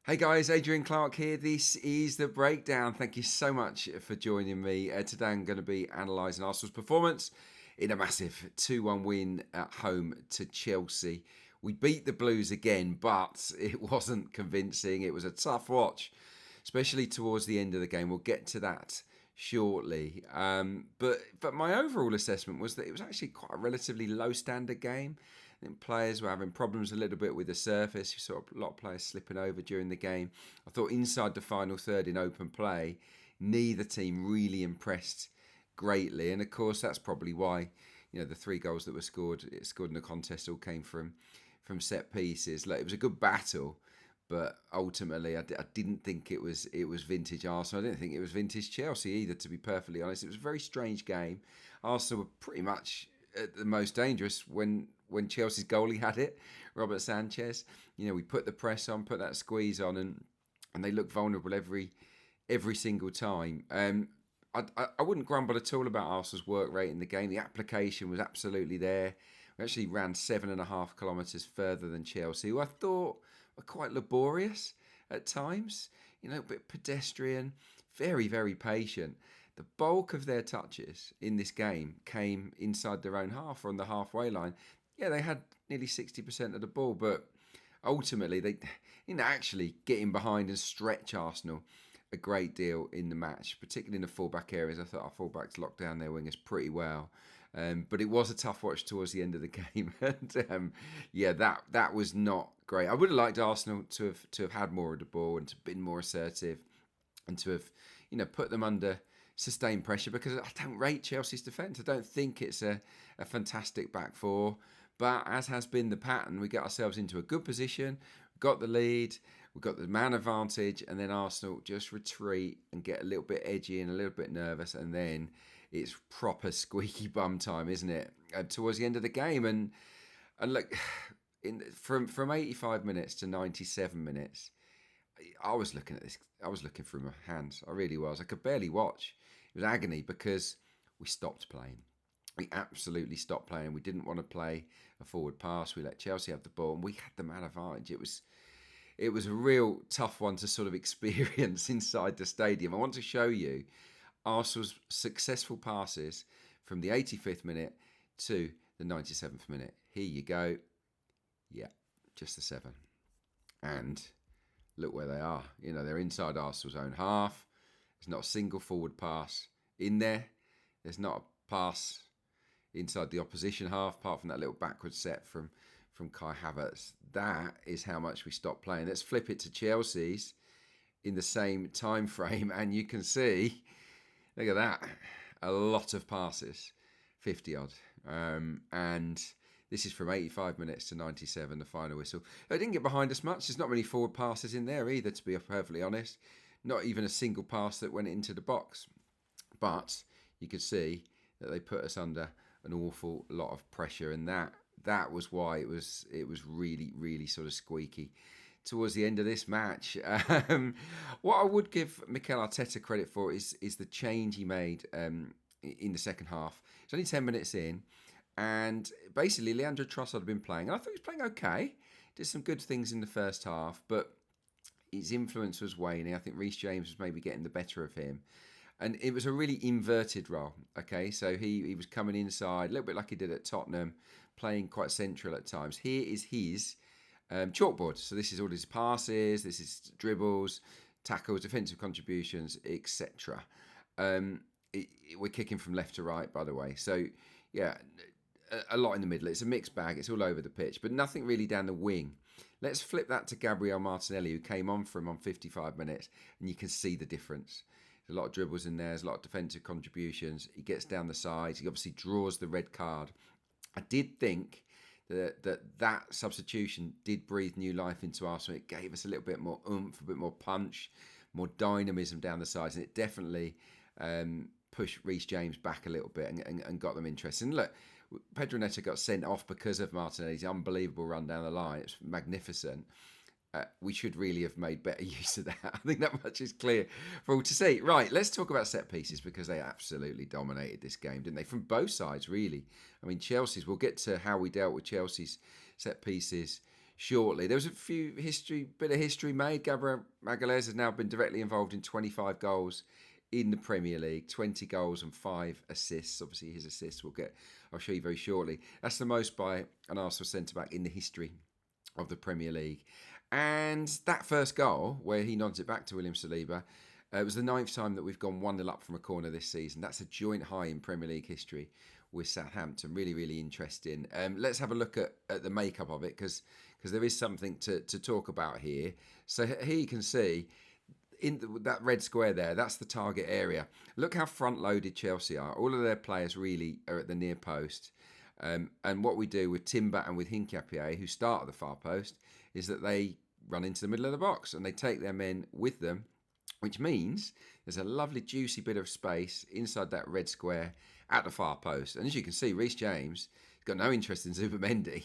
Hey guys, Adrian Clarke here. This is The Breakdown. Thank you so much for joining me. Today I'm going to be analysing Arsenal's performance in a massive 2-1 win at home to Chelsea. We beat the Blues again, but it wasn't convincing. It was a tough watch, especially towards the end of the game. We'll get to that shortly. But my overall assessment was that it was actually quite a relatively low standard game. I think players were having problems a little bit with the surface. You saw a lot of players slipping over during the game. I thought inside the final third in open play, neither team really impressed greatly. And of course, that's probably why the 3 goals that were scored in the contest all came from set pieces. Like, it was a good battle, but ultimately, I didn't think it was vintage Arsenal. I didn't think it was vintage Chelsea either, to be perfectly honest. It was a very strange game. Arsenal were pretty much at the most dangerous when Chelsea's goalie had it, Robert Sanchez. We put the press on, put that squeeze on, and they looked vulnerable every single time. I wouldn't grumble at all about Arsenal's work rate in the game. The application was absolutely there. We actually ran 7.5 kilometres further than Chelsea, who I thought were quite laborious at times. A bit pedestrian, very, very patient. The bulk of their touches in this game came inside their own half or on the halfway line. Yeah, they had nearly 60% of the ball, but ultimately they didn't actually get in behind and stretch Arsenal a great deal in the match, particularly in the fullback areas. I thought our fullbacks locked down their wingers pretty well. But it was a tough watch towards the end of the game. And that was not great. I would have liked Arsenal to have had more of the ball and to have been more assertive and to have put them under sustained pressure, because I don't rate Chelsea's defence. I don't think it's a fantastic back four. But as has been the pattern, we get ourselves into a good position, we got the lead, we got the man advantage, and then Arsenal just retreat and get a little bit edgy and a little bit nervous, and then it's proper squeaky bum time, isn't it? Towards the end of the game, and look, from 85 minutes to 97 minutes, I was looking at this. I was looking through my hands. I really was. I could barely watch. It was agony because we stopped playing. We absolutely stopped playing. We didn't want to play a forward pass. We let Chelsea have the ball, and we had the man advantage. It was a real tough one to sort of experience inside the stadium. I want to show you Arsenal's successful passes from the 85th minute to the 97th minute. Here you go. Yeah, just the 7. And look where they are. They're inside Arsenal's own half. There's not a single forward pass in there. There's not a pass inside the opposition half, apart from that little backward set from Kai Havertz. That is how much we stopped playing. Let's flip it to Chelsea's in the same time frame, and you can see, look at that, a lot of passes, 50 odd. And this is from 85 minutes to 97, the final whistle. They didn't get behind us much. There's not many forward passes in there either, to be perfectly honest. Not even a single pass that went into the box. But you could see that they put us under an awful lot of pressure, and that was why it was really, really sort of squeaky towards the end of this match. What I would give Mikel Arteta credit for is the change he made in the second half. It's only 10 minutes in, and basically Leandro Trossard had been playing, and I thought he was playing okay. Did some good things in the first half, but his influence was waning. I think Reece James was maybe getting the better of him. And it was a really inverted role, okay? So he was coming inside, a little bit like he did at Tottenham, playing quite central at times. Here is his chalkboard. So this is all his passes, this is dribbles, tackles, defensive contributions, etc. We're kicking from left to right, by the way. So, yeah, a lot in the middle. It's a mixed bag. It's all over the pitch, but nothing really down the wing. Let's flip that to Gabriel Martinelli, who came on for him on 55 minutes, and you can see the difference. There's a lot of dribbles in there. There's a lot of defensive contributions. He gets down the sides. He obviously draws the red card. I did think that substitution did breathe new life into Arsenal. It gave us a little bit more oomph, a bit more punch, more dynamism down the sides, and it definitely pushed Reece James back a little bit and got them interested. And look, Pedro Neto got sent off because of Martinelli's unbelievable run down the line. It's magnificent. We should really have made better use of that. I think that much is clear for all to see. Right, let's talk about set pieces, because they absolutely dominated this game, didn't they? From both sides, really. I mean, Chelsea's, we'll get to how we dealt with Chelsea's set pieces shortly. There was a bit of history made. Gabriel Magalhaes has now been directly involved in 25 goals in the Premier League, 20 goals and 5 assists. Obviously, his assists I'll show you very shortly. That's the most by an Arsenal centre-back in the history of the Premier League. And that first goal, where he nods it back to William Saliba, it was the 9th time that we've gone 1-0 up from a corner this season. That's a joint high in Premier League history with Southampton. Really, really interesting. Let's have a look at the makeup of it, because there is something to talk about here. So here you can see, in that red square there, that's the target area. Look how front-loaded Chelsea are. All of their players really are at the near post. And what we do with Timber and with Hincapié, who start at the far post, is that they run into the middle of the box and they take their men with them, which means there's a lovely juicy bit of space inside that red square at the far post. And as you can see, Reece James has got no interest in Zubimendi.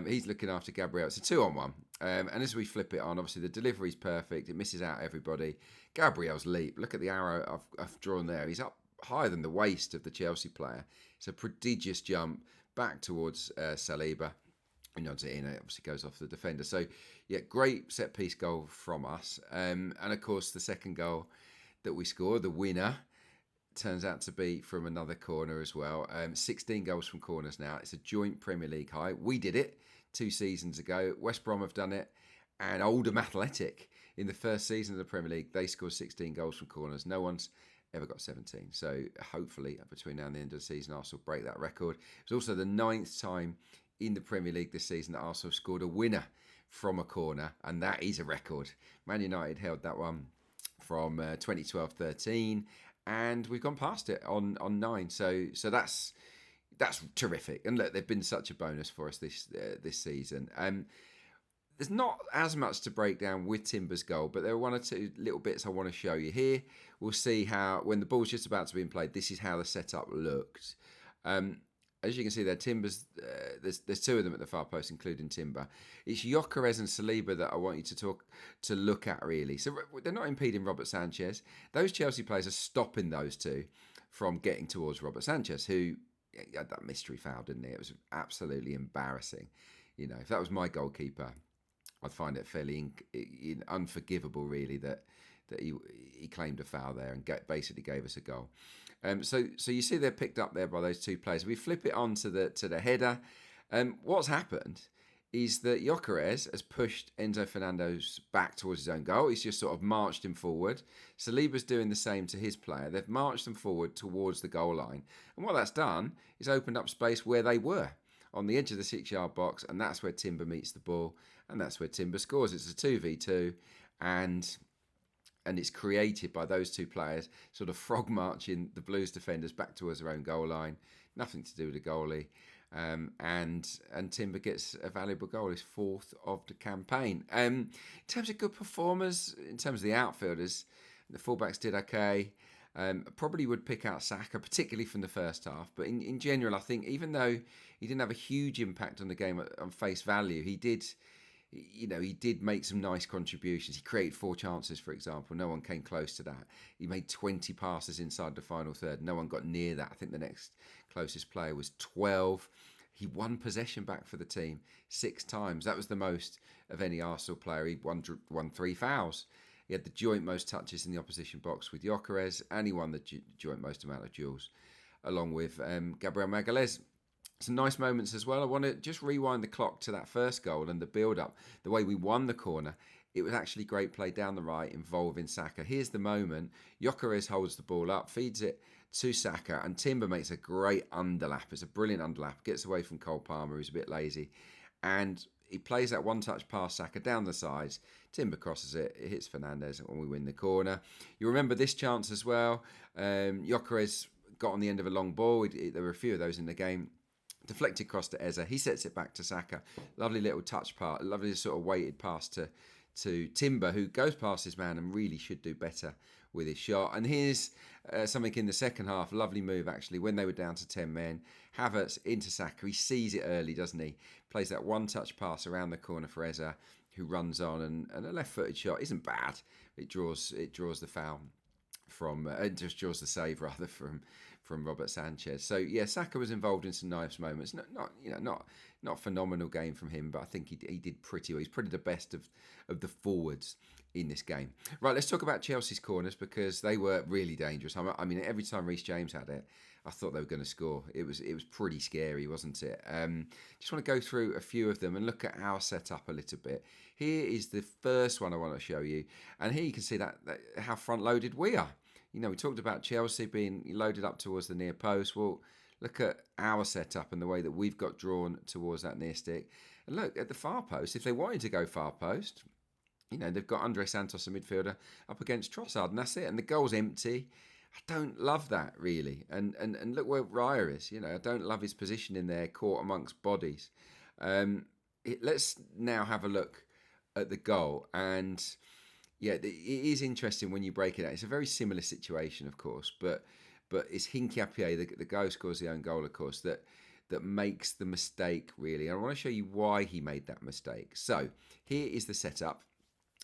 He's looking after Gabriel. It's a 2-on-1. And as we flip it on, obviously the delivery's perfect. It misses out everybody. Gabriel's leap. Look at the arrow I've drawn there. He's up higher than the waist of the Chelsea player. It's a prodigious jump back towards Saliba. He nods it in. It obviously goes off the defender. So, yeah, great set-piece goal from us. And, of course, the second goal that we scored, the winner, turns out to be from another corner as well. 16 goals from corners now. It's a joint Premier League high. We did it 2 seasons ago. West Brom have done it. And Oldham Athletic, in the first season of the Premier League, they scored 16 goals from corners. No one's ever got 17. So hopefully, between now and the end of the season, Arsenal break that record. It's also the 9th time in the Premier League this season that Arsenal scored a winner from a corner, and that is a record. Man United held that one from 2012-13, and we've gone past it on 9. So that's terrific. And look, they've been such a bonus for us this season. There's not as much to break down with Timber's goal, but there are 1 or 2 little bits I want to show you here. We'll see how, when the ball's just about to be played, this is how the setup looked. As you can see there, Timber's, there's 2 of them at the far post, including Timber. It's Gyökeres and Saliba that I want you to look at, really. So they're not impeding Robert Sanchez. Those Chelsea players are stopping those 2 from getting towards Robert Sanchez, who had that mystery foul, didn't he? It was absolutely embarrassing. You know, if that was my goalkeeper, I'd find it fairly unforgivable, really, that he claimed a foul there and basically gave us a goal. So you see they're picked up there by those 2 players. We flip it on to the header. What's happened is that Gyökeres has pushed Enzo Fernandez back towards his own goal. He's just sort of marched him forward. Saliba's doing the same to his player. They've marched them forward towards the goal line. And what that's done is opened up space where they were, on the edge of the 6-yard box, and that's where Timber meets the ball, and that's where Timber scores. It's a 2v2, and it's created by those 2 players sort of frog marching the Blues defenders back towards their own goal line. Nothing to do with the goalie. And Timber gets a valuable goal, his 4th of the campaign. In terms of good performers, in terms of the outfielders, the fullbacks did okay. Probably would pick out Saka, particularly from the first half. But in general, I think even though he didn't have a huge impact on the game on face value, he did make some nice contributions. He created 4 chances, for example. No one came close to that. He made 20 passes inside the final third. No one got near that. I think the next closest player was 12. He won possession back for the team 6 times. That was the most of any Arsenal player. He won 3 fouls. He had the joint most touches in the opposition box with Gyökeres, and he won the joint most amount of duels, along with Gabriel Magalhaes. Some nice moments as well. I want to just rewind the clock to that first goal and the build-up. The way we won the corner, it was actually great play down the right involving Saka. Here's the moment. Gyökeres holds the ball up, feeds it to Saka, and Timber makes a great underlap. It's a brilliant underlap. Gets away from Cole Palmer, who's a bit lazy. And he plays that one-touch pass Saka down the sides. Timber crosses it. It hits Fernandez when we win the corner. You remember this chance as well. Gyökeres got on the end of a long ball. There were a few of those in the game. Deflected cross to Eze. He sets it back to Saka. Lovely little touch part. Lovely sort of weighted pass to Timber, who goes past his man and really should do better with his shot. And here's something in the second half. Lovely move, actually, when they were down to 10 men. Havertz into Saka. He sees it early, doesn't he? Plays that one-touch pass around the corner for Eze, who runs on. And a left-footed shot isn't bad. It draws the foul from... It just draws the save, rather, from Robert Sanchez. So yeah, Saka was involved in some nice moments. Not phenomenal game from him, but I think he did pretty well. He's probably the best of the forwards in this game. Right, let's talk about Chelsea's corners because they were really dangerous. I mean, every time Reece James had it, I thought they were going to score. It was pretty scary, wasn't it? Just want to go through a few of them and look at our setup a little bit. Here is the first one I want to show you, and here you can see that how front loaded we are. We talked about Chelsea being loaded up towards the near post. Well, look at our setup and the way that we've got drawn towards that near stick. And look at the far post. If they wanted to go far post, they've got Andre Santos, a midfielder, up against Trossard, and that's it. And the goal's empty. I don't love that, really. And look where Raya is. I don't love his position in there, caught amongst bodies. Let's now have a look at the goal. And yeah, it is interesting when you break it out. It's a very similar situation, of course, but it's Hincapié, the guy who scores the own goal, of course, that makes the mistake, really. And I want to show you why he made that mistake. So here is the setup.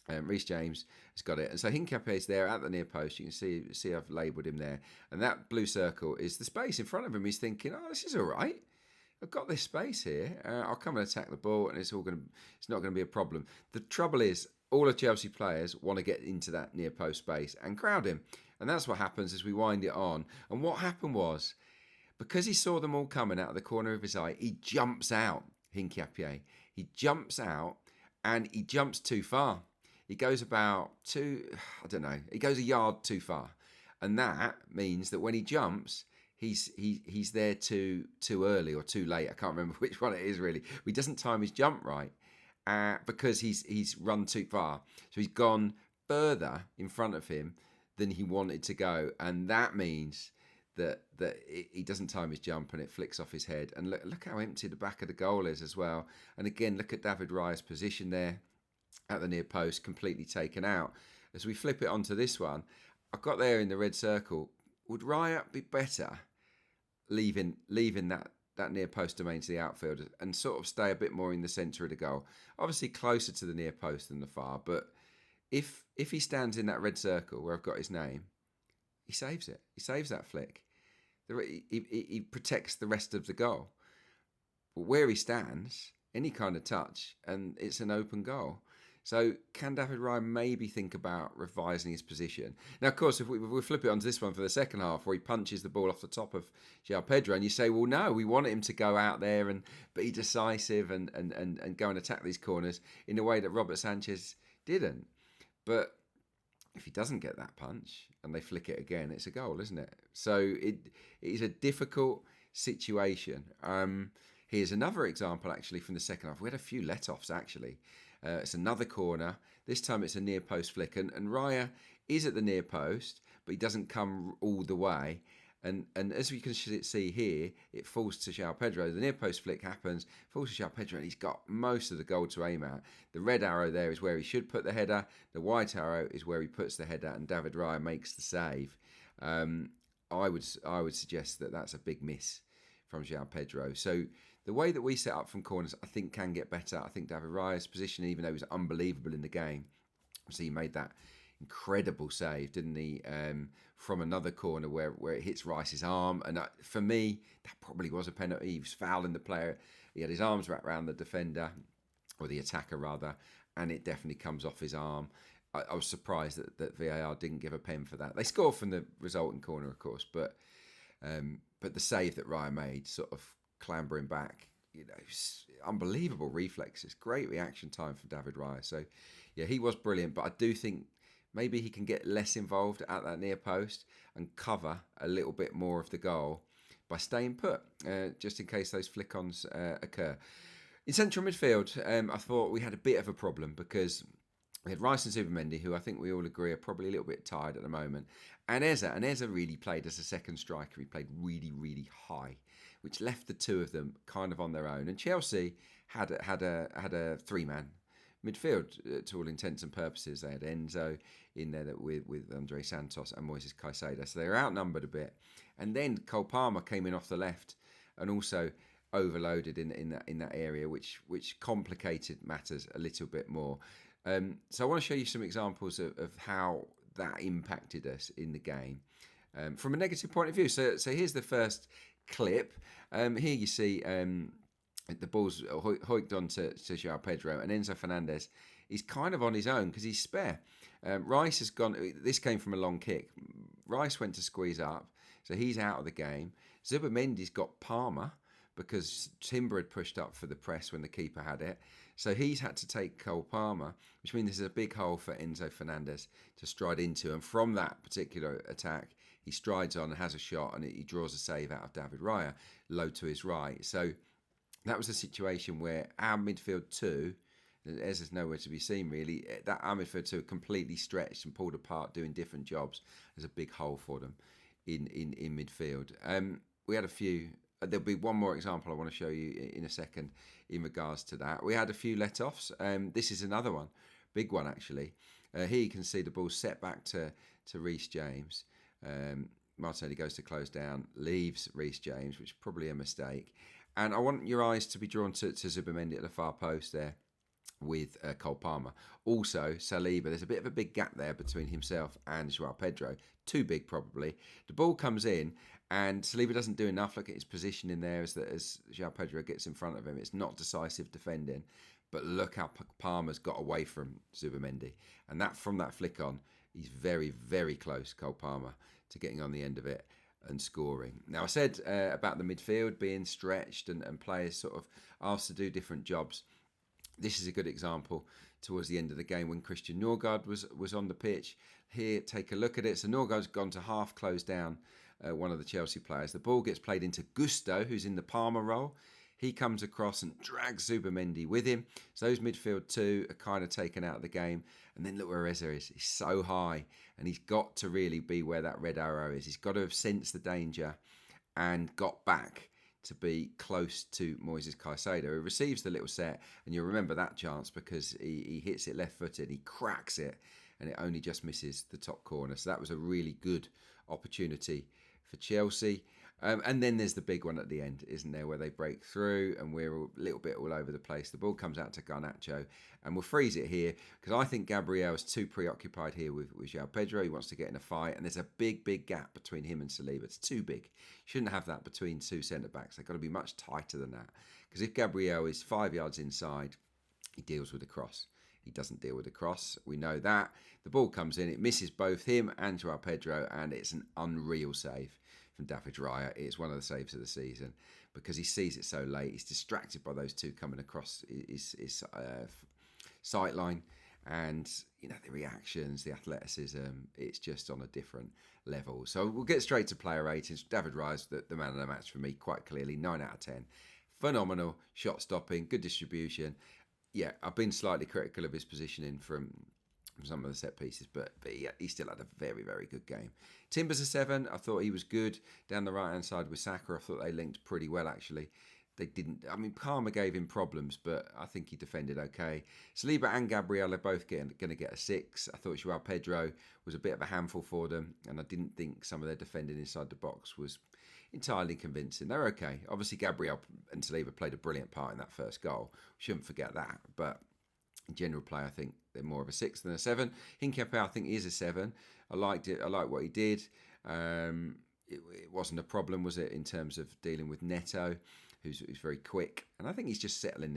Reece James has got it. And so Hincapié is there at the near post. You can see I've labelled him there. And that blue circle is the space in front of him. He's thinking, oh, this is all right. I've got this space here. I'll come and attack the ball, and it's not going to be a problem. The trouble is, all of Chelsea players want to get into that near post space and crowd him. And that's what happens as we wind it on. And what happened was, because he saw them all coming out of the corner of his eye, he jumps out, Hincapié. He jumps out, and he jumps too far. He goes he goes a yard too far. And that means that when he jumps, he's there too early or too late. I can't remember which one it is, really. But he doesn't time his jump right because he's run too far. So he's gone further in front of him than he wanted to go. And that means that he doesn't time his jump and it flicks off his head. And look how empty the back of the goal is as well. And again, look at David Raya's position there at the near post, completely taken out. As we flip it onto this one, I've got there in the red circle. Would Raya be better leaving that near post domain to the outfield and sort of stay a bit more in the centre of the goal? Obviously closer to the near post than the far, but if he stands in that red circle where I've got his name, he saves it. He saves that flick. He protects the rest of the goal. But where he stands, any kind of touch, and it's an open goal. So can David Raya maybe think about revising his position? Now, of course, if we flip it onto this one for the second half, where he punches the ball off the top of João Pedro, and you say, well, no, we want him to go out there and be decisive and go and attack these corners in a way that Robert Sanchez didn't. But if he doesn't get that punch and they flick it again, it's a goal, isn't it? So it is a difficult situation. Here's another example, actually, from the second half. We had a few let-offs, actually. It's another corner. This time it's a near post flick. And Raya is at the near post, but he doesn't come all the way. And as we can see here, it falls to João Pedro. The near post flick happens, falls to João Pedro, and he's got most of the goal to aim at. The red arrow there is where he should put the header. The white arrow is where he puts the header, and David Raya makes the save. I would suggest that that's a big miss from João Pedro. So the way that we set up from corners, I think, can get better. I think David Raya's position, even though he was unbelievable in the game, so he made that incredible save, didn't he? From another corner where it hits Rice's arm. And for me, that probably was a penalty. He was fouling the player. He had his arms wrapped around the defender, or the attacker rather, and it definitely comes off his arm. I was surprised that VAR didn't give a pen for that. They scored from the resulting corner, of course, but the save that Raya made, sort of clambering back, unbelievable reflexes, great reaction time from David Raya. So yeah, he was brilliant, but I do think maybe he can get less involved at that near post and cover a little bit more of the goal by staying put, just in case those flick-ons occur. In central midfield, I thought we had a bit of a problem because we had Rice and Zubimendi, who I think we all agree are probably a little bit tired at the moment. And Eza really played as a second striker. He played really, really high, which left the two of them kind of on their own. And Chelsea had a three-man midfield to all intents and purposes. They had Enzo in there with Andre Santos and Moises Caicedo, so they were outnumbered a bit. And then Cole Palmer came in off the left and also overloaded in that area, which complicated matters a little bit more. So I want to show you some examples of how that impacted us in the game. from a negative point of view. So here's the first clip. Here you see the ball's hoiked on to João Pedro, and Enzo Fernandez is kind of on his own because he's spare. Rice has gone. This came from a long kick. Rice went to squeeze up, so he's out of the game. Zubamendi's got Palmer because Timber had pushed up for the press when the keeper had it. So he's had to take Cole Palmer, which means there's a big hole for Enzo Fernandez to stride into. And from that particular attack, he strides on and has a shot, and he draws a save out of David Raya, low to his right. So that was a situation where our midfield two, as there's nowhere to be seen really, that our midfield two completely stretched and pulled apart doing different jobs. There's a big hole for them in midfield. We had a few. There'll be one more example I want to show you in a second in regards to that. We had a few let-offs. This is another one, big one actually. Here you can see the ball set back to Reece James. Martinelli goes to close down, leaves Reece James, which is probably a mistake. And I want your eyes to be drawn to Zubamendi at the far post there with Cole Palmer. Also, Saliba, there's a bit of a big gap there between himself and João Pedro. Too big, probably. The ball comes in, and Saliba doesn't do enough. Look at his position in there as João Pedro gets in front of him. It's not decisive defending, but look how Palmer's got away from Zubamendi. And that from that flick on, he's very, very close, Cole Palmer, to getting on the end of it and scoring. Now, I said about the midfield being stretched and players sort of asked to do different jobs. This is a good example towards the end of the game when Christian Norgard was on the pitch. Here, take a look at it. So Norgard's gone to half close down one of the Chelsea players. The ball gets played into Gusto, who's in the Palmer role. He comes across and drags Zubamendi with him. So those midfield two are kind of taken out of the game. And then look where Reza is. He's so high, and he's got to really be where that red arrow is. He's got to have sensed the danger and got back to be close to Moises Caicedo, who receives the little set, and you'll remember that chance because he hits it left-footed, he cracks it, and it only just misses the top corner. So that was a really good opportunity for Chelsea. And then there's the big one at the end, isn't there, where they break through and we're a little bit all over the place. The ball comes out to Garnacho, and we'll freeze it here because I think Gabriel is too preoccupied here with João Pedro. He wants to get in a fight, and there's a big, big gap between him and Saliba. It's too big. Shouldn't have that between two centre-backs. They've got to be much tighter than that, because if Gabriel is 5 yards inside, he deals with the cross. He doesn't deal with the cross. We know that. The ball comes in, it misses both him and João Pedro, and it's an unreal save from David Raya. It's one of the saves of the season because he sees it so late. He's distracted by those two coming across his sight line, and the reactions, the athleticism, it's just on a different level. So we'll get straight to player ratings. David Raya's the man of the match for me, quite clearly. 9 out of 10. Phenomenal shot stopping, good distribution. Yeah, I've been slightly critical of his positioning from some of the set pieces, but he still had a very, very good game. Timber's a 7. I thought he was good down the right hand side with Saka. I thought they linked pretty well actually. They didn't. I mean, Palmer gave him problems, but I think he defended okay. Saliba and Gabriel are both going to get a 6. I thought João Pedro was a bit of a handful for them, and I didn't think some of their defending inside the box was entirely convincing. They're okay. Obviously, Gabriel and Saliba played a brilliant part in that first goal. We shouldn't forget that. But in general play, I think they're more of a 6 than a 7. Hincapié, I think, is a 7. I liked it. I liked what he did. It wasn't a problem, was it, in terms of dealing with Neto, who's very quick, and I think he's just settling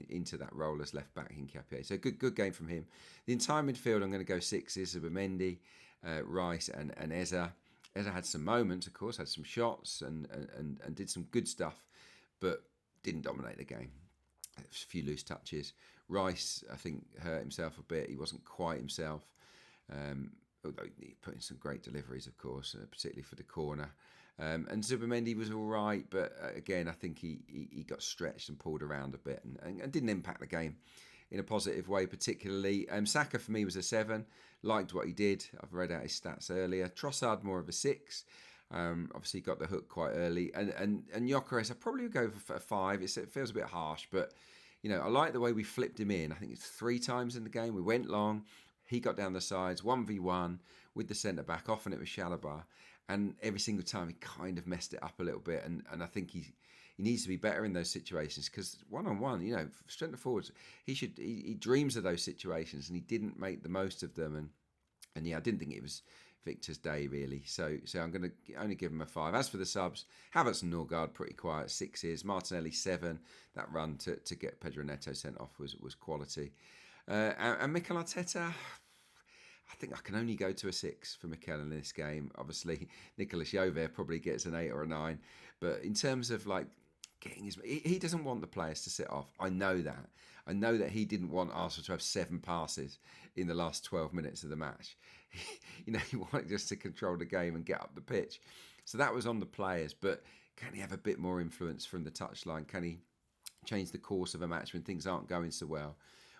into that role as left back. Hincapié, so good game from him. The entire midfield, I'm going to go 6. Is Zubamendi, Rice, and Eza. Eza had some moments, of course, had some shots and did some good stuff, but didn't dominate the game. A few loose touches. Rice, I think, hurt himself a bit. He wasn't quite himself, although he put in some great deliveries, of course, particularly for the corner. And Zubamendi was all right, but again, I think he got stretched and pulled around a bit and didn't impact the game in a positive way particularly. Saka for me was a 7. Liked what he did. I've read out his stats earlier. Trossard more of a 6. Obviously got the hook quite early. And Gyökeres, I'd probably go for a 5. It feels a bit harsh, but I like the way we flipped him in. I think it's 3 times in the game. We went long. He got down the sides, 1v1 with the centre-back. Often it was Chalobah. And every single time he kind of messed it up a little bit. And I think he needs to be better in those situations because one-on-one, centre forwards, he dreams of those situations and he didn't make the most of them. And yeah, I didn't think it was Victor's day, really. So I'm going to only give him a 5. As for the subs, Havertz and Norgard, pretty quiet, 6s. Martinelli, 7. That run to get Pedro Neto sent off was quality. And Mikel Arteta, I think I can only go to a 6 for Mikel in this game. Obviously, Nicolas Jover probably gets an 8 or a 9. But in terms of like getting his... He doesn't want the players to sit off. I know that. I know that he didn't want Arsenal to have 7 passes in the last 12 minutes of the match. He wanted just to control the game and get up the pitch. So that was on the players. But can he have a bit more influence from the touchline? Can he change the course of a match when things aren't going so well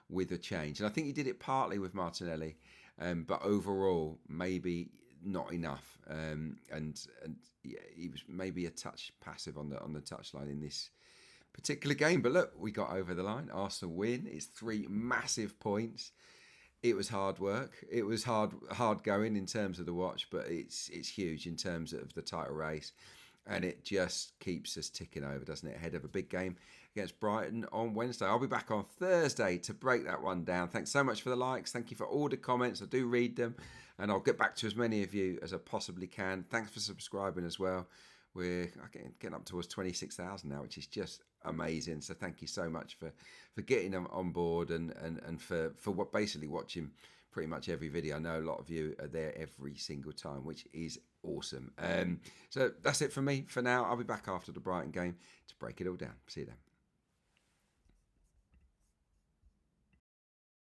with a change? And I think he did it partly with Martinelli, but overall maybe not enough. And yeah, he was maybe a touch passive on the touchline in this particular game. But look, we got over the line. Arsenal win. It's 3 massive points. It was hard work. It was hard going in terms of the watch, but it's huge in terms of the title race. And it just keeps us ticking over, doesn't it? Ahead of a big game against Brighton on Wednesday. I'll be back on Thursday to break that one down. Thanks so much for the likes. Thank you for all the comments. I do read them. And I'll get back to as many of you as I possibly can. Thanks for subscribing as well. We're getting up towards 26,000 now, which is just amazing. So thank you so much for getting them on board and for what basically watching pretty much every video. I know a lot of you are there every single time, which is awesome. So that's it from me for now. I'll be back after the Brighton game to break it all down. See you then.